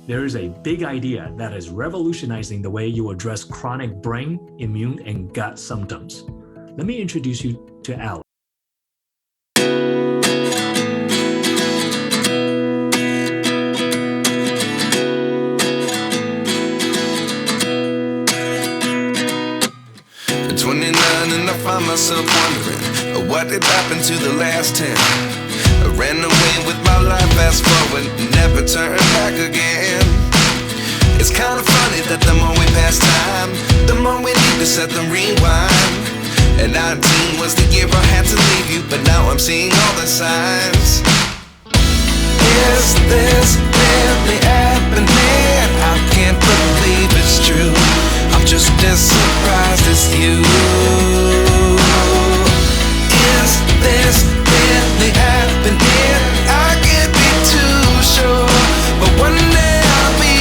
there is a big idea that is revolutionizing the way you address chronic brain, immune, and gut symptoms. Let me introduce you to Alex. At 29 and I find myself wondering what did happen to the last 10. I ran away with my life, fast forward, never turn back again. It's kind of funny that the more we pass time, the more we need to set the rewind. And 19 was the year I had to leave you, but now I'm seeing all the signs. Is this really happening? I can't believe it's true. I'm just as surprised as you. Is this really happening? I can't be too sure, but one day I'll be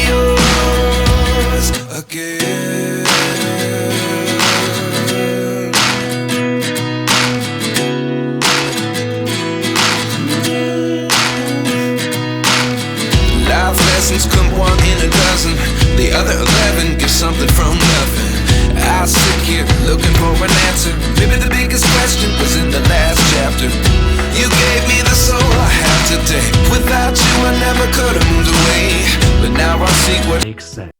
yours again. Life lessons come one in a dozen. The other 11 give something from nothing. I sit here looking for an answer. Maybe the biggest question was in the last chapter. You gave me the soul I have today. Without you I never could have moved away. But now I see what Makes sense.